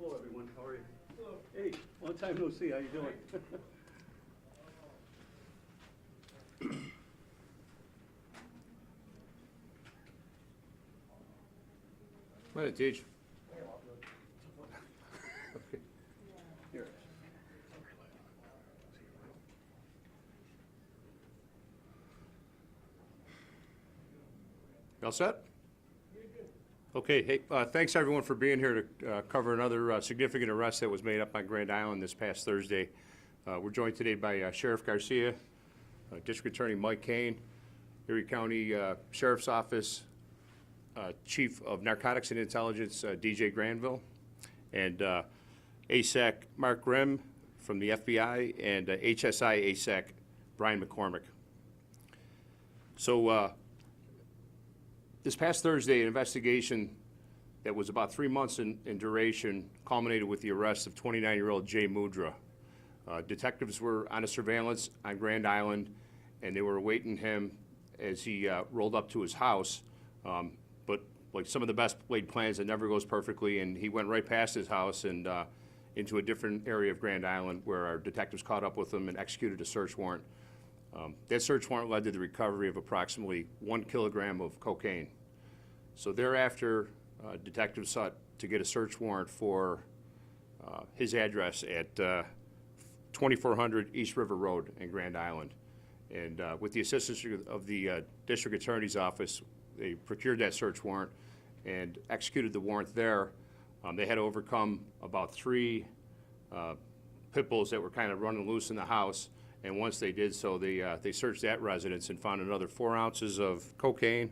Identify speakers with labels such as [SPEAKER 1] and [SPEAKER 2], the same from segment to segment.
[SPEAKER 1] Hello, everyone. How are you? Hello. Hey, long time no see. How you doing?
[SPEAKER 2] Let it teach.
[SPEAKER 1] Here.
[SPEAKER 2] You all set? Okay, hey, thanks everyone for being here to cover another significant arrest that was made up on Grand Island this past Thursday. We're joined today by Sheriff Garcia, District Attorney Mike Kane, Erie County Sheriff's Office, Chief of Narcotics and Intelligence DJ Granville, and ASAC Mark Grimm from the FBI, and HSI ASAC Brian McCormick. So this past Thursday, an investigation that was about 3 months in duration culminated with the arrest of 29-year-old Jay Mudra. Detectives were on a surveillance on Grand Island, and they were awaiting him as he rolled up to his house. But like some of the best laid plans, it never goes perfectly, and he went right past his house and into a different area of Grand Island where our detectives caught up with him and executed a search warrant. That search warrant led to the recovery of approximately 1 kilogram of cocaine. So thereafter, detectives sought to get a search warrant for his address at 2400 East River Road in Grand Island. And with the assistance of the District Attorney's Office, they procured that search warrant and executed the warrant there. They had to overcome about 3 pit bulls that were kind of running loose in the house. And once they did so, they searched that residence and found another 4 ounces of cocaine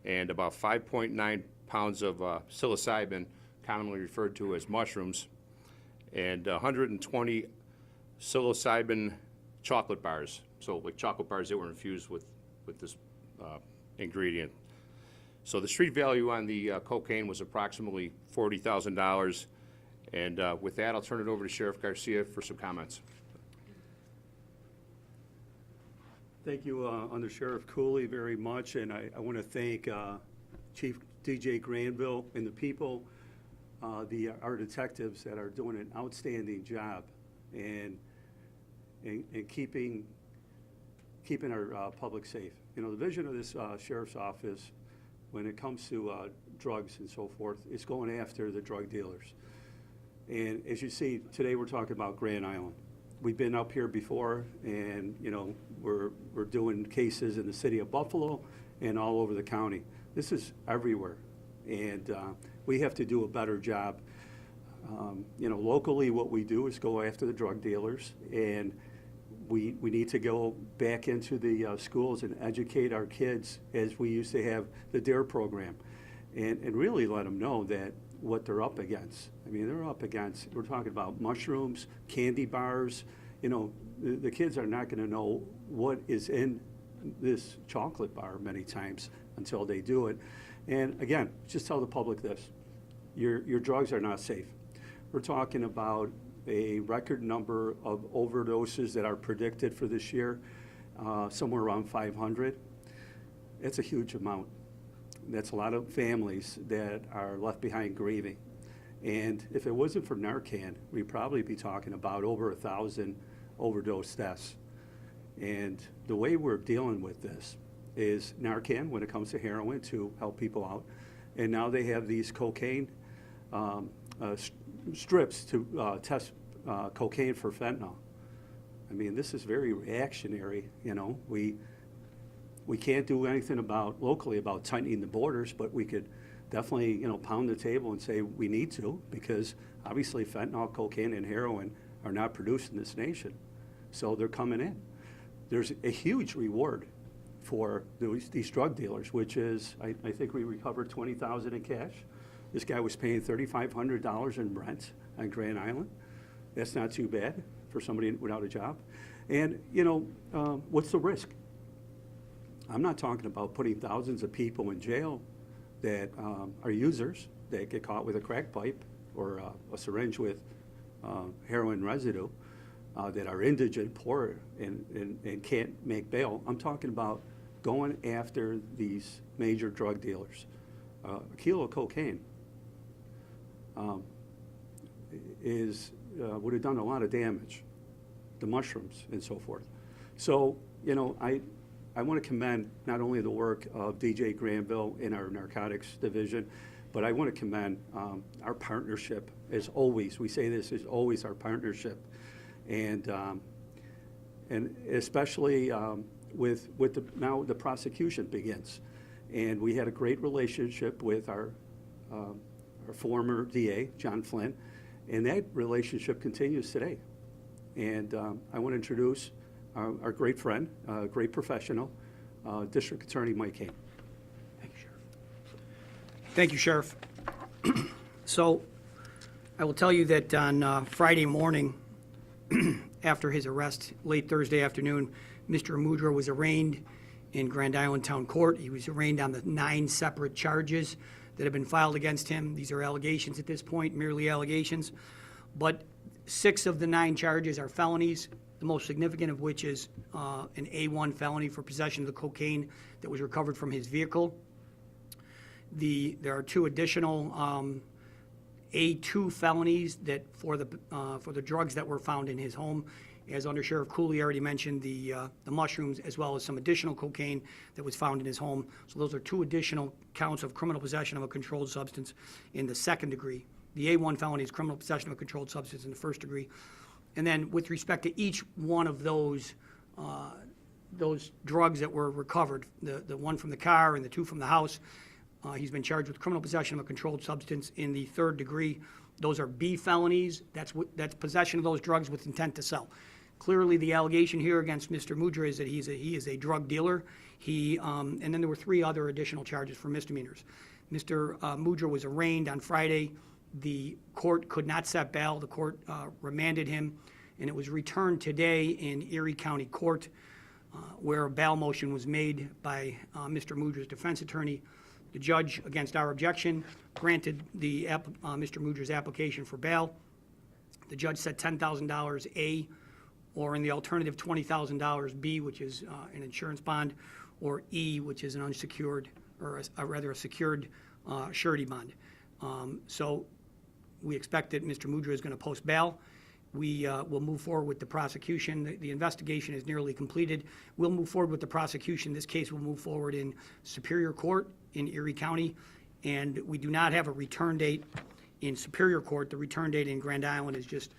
[SPEAKER 2] and about 5.9 pounds of psilocybin, commonly referred to as mushrooms, and 120 psilocybin chocolate bars. So like chocolate bars that were infused with this ingredient. So the street value on the cocaine was approximately $40,000. And with that, I'll turn it over to Sheriff Garcia for some comments.
[SPEAKER 1] Thank you, Under Sheriff Cooley, very much, and I want to thank Chief DJ Granville and the people, our detectives that are doing an outstanding job and keeping our public safe. You know, the vision of this sheriff's office, when it comes to drugs and so forth, is going after the drug dealers. And as you see, today we're talking about Grand Island. We've been up here before, and you know, we're doing cases in the city of Buffalo and all over the county. This is everywhere, and we have to do a better job. You know, locally, what we do is go after the drug dealers, and we need to go back into the schools and educate our kids, as we used to have the DARE program, and really let them know that what they're up against. I mean, they're up against, we're talking about mushrooms, candy bars. You know, the kids are not going to know what is in this chocolate bar many times until they do it. And again, just tell the public this, your drugs are not safe. We're talking about a record number of overdoses that are predicted for this year, somewhere around 500. It's a huge amount. That's a lot of families that are left behind grieving. And if it wasn't for Narcan, we'd probably be talking about over 1,000 overdose deaths. And the way we're dealing with this is Narcan when it comes to heroin to help people out. And now they have these cocaine strips to test cocaine for fentanyl. I mean, this is very reactionary, you know. We can't do anything locally about tightening the borders, but we could definitely, you know, pound the table and say we need to, because obviously fentanyl, cocaine, and heroin are not produced in this nation. So they're coming in. There's a huge reward for these drug dealers, which is, I think we recovered $20,000 in cash. This guy was paying $3,500 in rent on Grand Island. That's not too bad for somebody without a job. And, you know, what's the risk? I'm not talking about putting thousands of people in jail that are users that get caught with a crack pipe or a syringe with heroin residue that are indigent, poor, and can't make bail. I'm talking about going after these major drug dealers. A kilo of cocaine. would have done a lot of damage, the mushrooms and so forth. So, you know, I want to commend not only the work of DJ Granville in our narcotics division, but I want to commend our partnership as always. We say this is always our partnership, and especially with now the prosecution begins, and we had a great relationship with our former DA, John Flynn, and that relationship continues today. And I want to introduce our great friend, great professional, District Attorney Mike Kane.
[SPEAKER 3] Thank you, Sheriff. Thank you, Sheriff. So I will tell you that on Friday morning, after his arrest, late Thursday afternoon, Mr. Mudra was arraigned in Grand Island Town Court. He was arraigned on the 9 separate charges that have been filed against him. These are allegations at this point, merely allegations. But 6 of the 9 charges are felonies, the most significant of which is an A1 felony for possession of the cocaine that was recovered from his vehicle. There are 2 additional A2 felonies that for the drugs that were found in his home. As Under Sheriff Cooley already mentioned, the mushrooms, as well as some additional cocaine that was found in his home. So those are 2 additional counts of criminal possession of a controlled substance in the 2nd degree. The A1 felony is criminal possession of a controlled substance in the 1st degree. And then with respect to each one of those drugs that were recovered, the 1 from the car and the 2 from the house, he's been charged with criminal possession of a controlled substance in the 3rd degree. Those are B felonies. That's possession of those drugs with intent to sell. Clearly, the allegation here against Mr. Mudra is that he is a drug dealer. And then there were 3 other additional charges for misdemeanors. Mr. Mudra was arraigned on Friday. The court could not set bail. The court remanded him, and it was returned today in Erie County Court, where a bail motion was made by Mr. Mudra's defense attorney. The judge, against our objection, granted Mr. Mudra's application for bail. The judge set $10,000 A, or in the alternative $20,000 B, which is an insurance bond, or E, which is an unsecured, or rather a secured surety bond. So we expect that Mr. Mudra is going to post bail. We will move forward with the prosecution. The investigation is nearly completed. We'll move forward with the prosecution. This case will move forward in Superior Court in Erie County, and we do not have a return date in Superior Court. The return date in Grand Island is just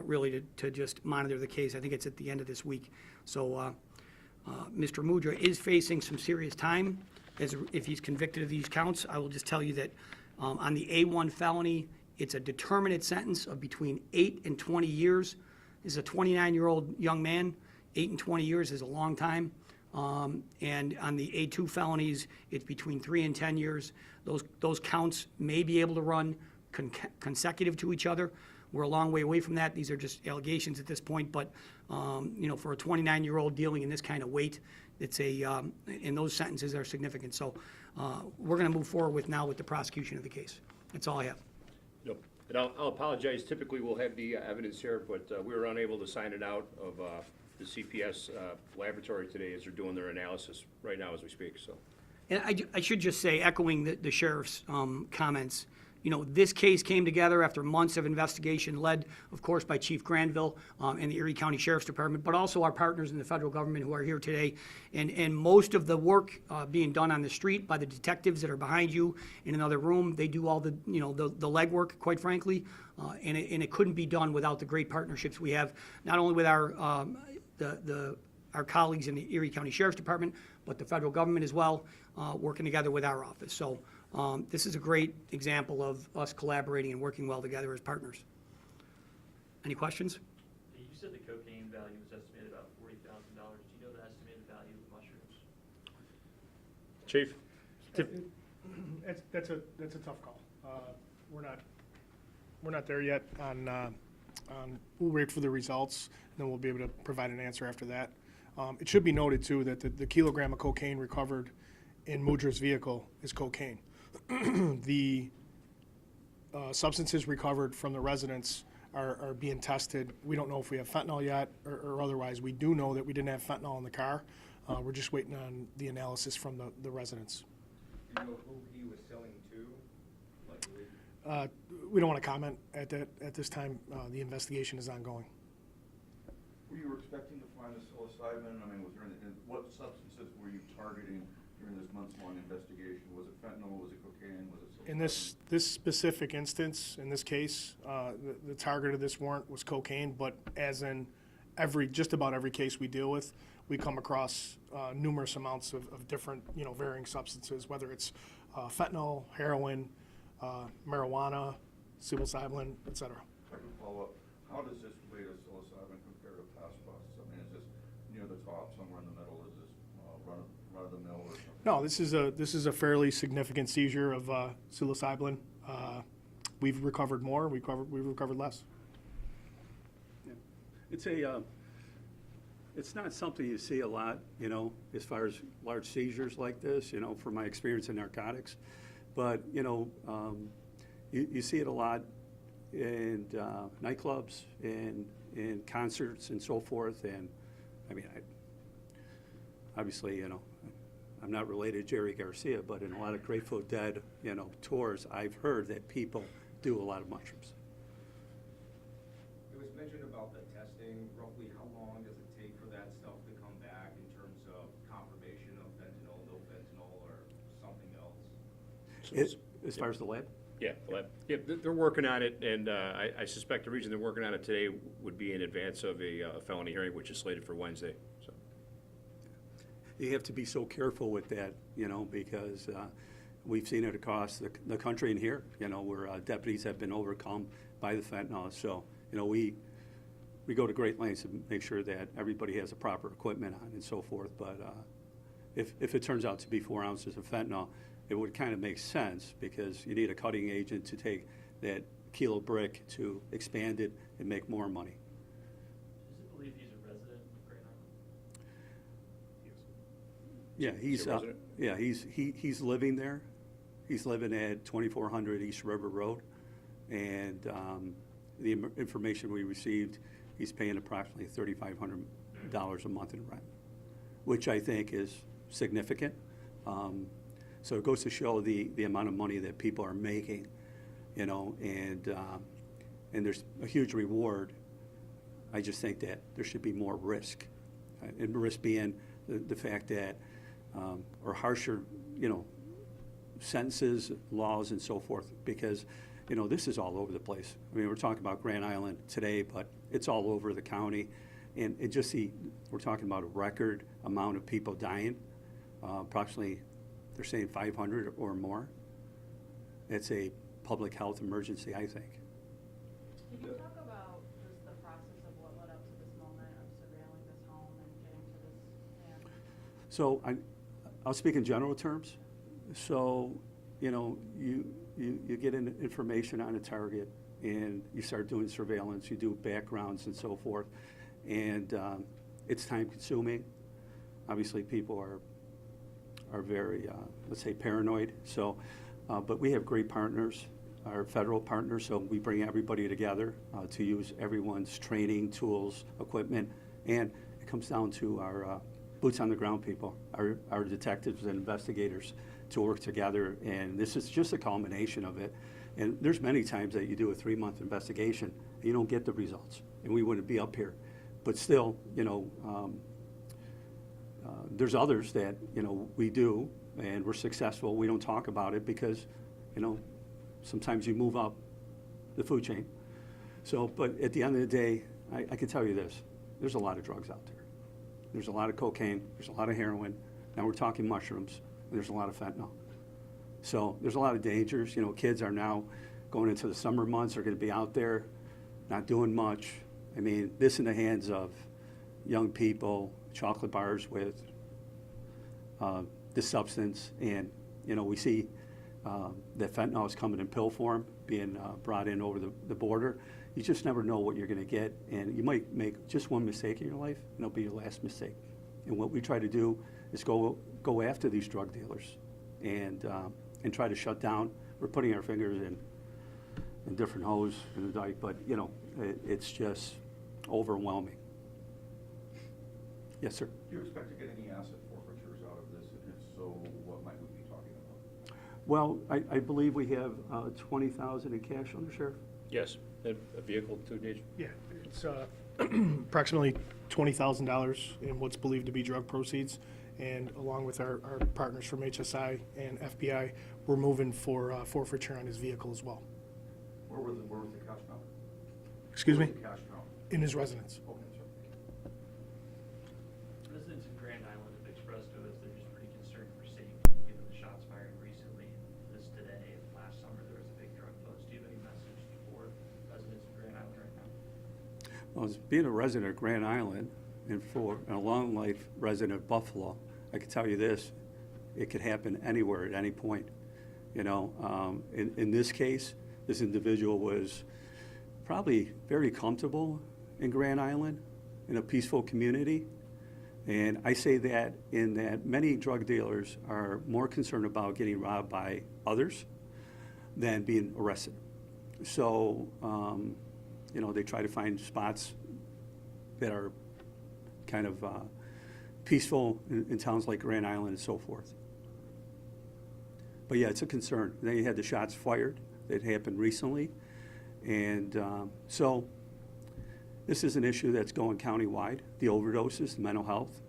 [SPEAKER 3] really to just monitor the case. I think it's at the end of this week. So Mr. Mudra is facing some serious time if he's convicted of these counts. I will just tell you that on the A1 felony, it's a determinate sentence of between 8 and 20 years. This is a 29-year-old young man. 8 and 20 years is a long time. And on the A2 felonies, it's between 3 and 10 years. Those counts may be able to run consecutive to each other. We're a long way away from that. These are just allegations at this point. But you know, for a 29-year-old dealing in this kind of weight, it's and those sentences are significant. So we're going to move forward with the prosecution of the case. That's all I have.
[SPEAKER 2] Yep. And I'll apologize. Typically, we'll have the evidence here, but we were unable to sign it out of the CPS laboratory today as they're doing their analysis right now as we speak. So,
[SPEAKER 3] and I should just say, echoing the sheriff's comments, you know, this case came together after months of investigation, led, of course, by Chief Granville and the Erie County Sheriff's Department, but also our partners in the federal government who are here today. And most of the work being done on the street by the detectives that are behind you in another room, they do all the, you know, the legwork, quite frankly, and it couldn't be done without the great partnerships we have, not only with our colleagues in the Erie County Sheriff's Department, but the federal government as well, working together with our office. So this is a great example of us collaborating and working well together as partners. Any questions?
[SPEAKER 4] You said the cocaine value was estimated about $40,000. Do you know the estimated value of mushrooms?
[SPEAKER 2] Chief?
[SPEAKER 5] That's a tough call. We're not there yet on we'll wait for the results, and then we'll be able to provide an answer after that. It should be noted, too, that the kilogram of cocaine recovered in Mudra's vehicle is cocaine. The substances recovered from the residents are being tested. We don't know if we have fentanyl yet or otherwise. We do know that we didn't have fentanyl in the car. We're just waiting on the analysis from the residents.
[SPEAKER 6] Do you know who he was selling to?
[SPEAKER 5] We don't want to comment at that, at this time. The investigation is ongoing.
[SPEAKER 6] Were you expecting to find the psilocybin? I mean, was there any, what substances were you targeting during this months-long investigation? Was it fentanyl, was it cocaine, was it psilocybin?
[SPEAKER 5] In this specific instance, in this case, the target of this warrant was cocaine, but as in just about every case we deal with, we come across numerous amounts of different, varying substances, whether it's fentanyl, heroin, marijuana, psilocybin, et cetera.
[SPEAKER 6] If I can follow up, how does this relate to psilocybin compared to past busts? I mean, is this near the top, somewhere in the middle? Is this run of the mill or something?
[SPEAKER 5] No, this is a fairly significant seizure of psilocybin. We've recovered more. We've recovered less.
[SPEAKER 1] Yeah. It's not something you see a lot, as far as large seizures like this, from my experience in narcotics. But, you see it a lot in nightclubs and in concerts and so forth. And, I mean, obviously, I'm not related to Jerry Garcia, but in a lot of Grateful Dead, tours, I've heard that people do a lot of mushrooms.
[SPEAKER 7] It was mentioned about the testing. Roughly how long does it take for that stuff to come back in terms of confirmation of fentanyl, no fentanyl, or something else?
[SPEAKER 1] As far as the lab?
[SPEAKER 2] Yeah, the lab. Yeah, they're working on it, and I suspect the reason they're working on it today would be in advance of a felony hearing, which is slated for Wednesday, so.
[SPEAKER 1] You have to be so careful with that, because we've seen it across the country and here, where deputies have been overcome by the fentanyl. So, we go to great lengths to make sure that everybody has the proper equipment on and so forth. But if it turns out to be 4 ounces of fentanyl, it would kind of make sense because you need a cutting agent to take that kilo brick to expand it and make more money.
[SPEAKER 4] Is it believed he's a resident of Grand Island?
[SPEAKER 1] Yeah,
[SPEAKER 2] He's a resident?
[SPEAKER 1] yeah, he's living there. He's living at 2400 East River Road, and the information we received, he's paying approximately $3,500 a month in rent, which I think is significant. So it goes to show the amount of money that people are making, and there's a huge reward. I just think that there should be more risk, and risk being the fact that, or harsher, sentences, laws, and so forth, because, this is all over the place. I mean, we're talking about Grand Island today, but it's all over the county, and we're talking about a record amount of people dying, approximately, they're saying 500 or more. It's a public health emergency, I think.
[SPEAKER 8] Can you talk about just the process of what led up to this moment of surveilling this home and getting to this man?
[SPEAKER 1] So I'll speak in general terms. So, you get information on a target and you start doing surveillance, you do backgrounds and so forth, and it's time consuming. Obviously people are very, let's say, paranoid. So, but we have great partners, our federal partners, so we bring everybody together to use everyone's training, tools, equipment, and it comes down to our boots on the ground people, our detectives and investigators to work together, and this is just a culmination of it. And there's many times that you do a 3-month investigation and you don't get the results, and we wouldn't be up here. But still, there's others that, we do, and we're successful. We don't talk about it because, sometimes you move up the food chain. So, but at the end of the day, I can tell you this, there's a lot of drugs out there. There's a lot of cocaine, there's a lot of heroin, now we're talking mushrooms, and there's a lot of fentanyl. So there's a lot of dangers. Kids are now going into the summer months, are gonna be out there, not doing much. I mean, this in the hands of young people, chocolate bars with this substance, and we see that fentanyl is coming in pill form, being brought in over the border. You just never know what you're going to get, and you might make just one mistake in your life, and it'll be your last mistake. And what we try to do is go after these drug dealers, and try to shut down. We're putting our fingers in different holes in the dike, but it's just overwhelming. Yes, sir.
[SPEAKER 6] Do you expect to get any asset forfeitures out of this, and if so, what might we be talking about?
[SPEAKER 1] Well, I believe we have 20,000 in cash on the sheriff.
[SPEAKER 2] Yes, a vehicle too, Gage?
[SPEAKER 5] Yeah, it's approximately $20,000 in what's believed to be drug proceeds. And along with our partners from HSI and FBI, we're moving for forfeiture on his vehicle as well.
[SPEAKER 6] Where was the cash found?
[SPEAKER 5] Excuse me?
[SPEAKER 6] Where was the cash found?
[SPEAKER 5] In his residence.
[SPEAKER 6] Okay, sir.
[SPEAKER 4] Residents in Grand Island have expressed to us they're just pretty concerned for safety, given the shots fired recently, this today, and last summer there was a big drug bust. Do you have any message for residents in Grand Island right now?
[SPEAKER 1] Well, as being a resident of Grand Island and a long life resident of Buffalo, I can tell you this, it could happen anywhere at any point. You know, in this case, this individual was probably very comfortable in Grand Island, in a peaceful community. And I say that in that many drug dealers are more concerned about getting robbed by others than being arrested. So, you know, they try to find spots that are kind of peaceful in towns like Grand Island and so forth. But yeah, it's a concern. Then you had the shots fired that happened recently. And so this is an issue that's going countywide, the overdoses, mental health.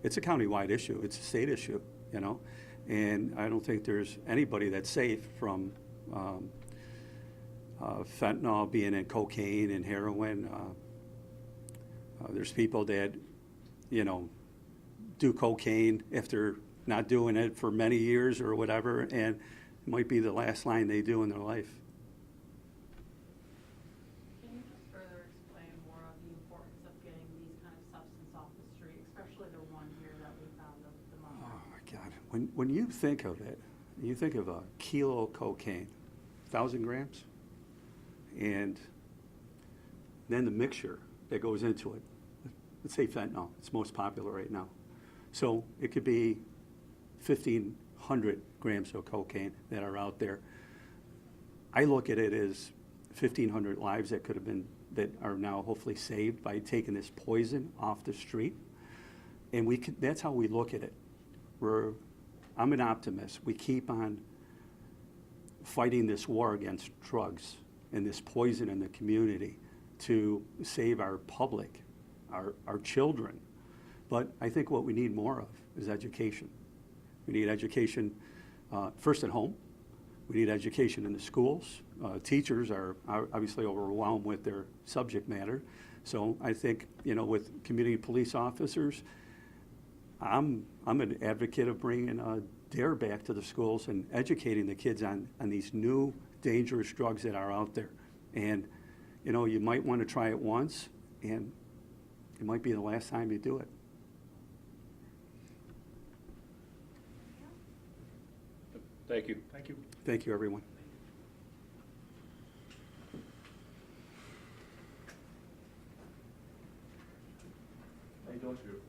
[SPEAKER 1] It's a countywide issue. It's a state issue, you know. And I don't think there's anybody that's safe from fentanyl being in cocaine and heroin. There's people that, you know, do cocaine after not doing it for many years or whatever, and it might be the last line they do in their life.
[SPEAKER 8] Can you just further explain more of the importance of getting these kind of substance off the street, especially the one here that we found the mom?
[SPEAKER 1] Oh, my God. When you think of it, you think of a kilo of cocaine, 1,000 grams, and then the mixture that goes into it. Let's say fentanyl. It's most popular right now. So it could be 1,500 grams of cocaine that are out there. I look at it as 1,500 lives that could have been, that are now hopefully saved by taking this poison off the street. And that's how we look at it. I'm an optimist. We keep on fighting this war against drugs and this poison in the community to save our public, our children. But I think what we need more of is education. We need education first at home. We need education in the schools. Teachers are obviously overwhelmed with their subject matter. So I think, you know, with community police officers, I'm an advocate of bringing DARE back to the schools and educating the kids on these new dangerous drugs that are out there. And, you know, you might want to try it once, and it might be the last time you do it.
[SPEAKER 2] Thank you.
[SPEAKER 5] Thank you.
[SPEAKER 1] Thank you, everyone.
[SPEAKER 6] Hey, don't you?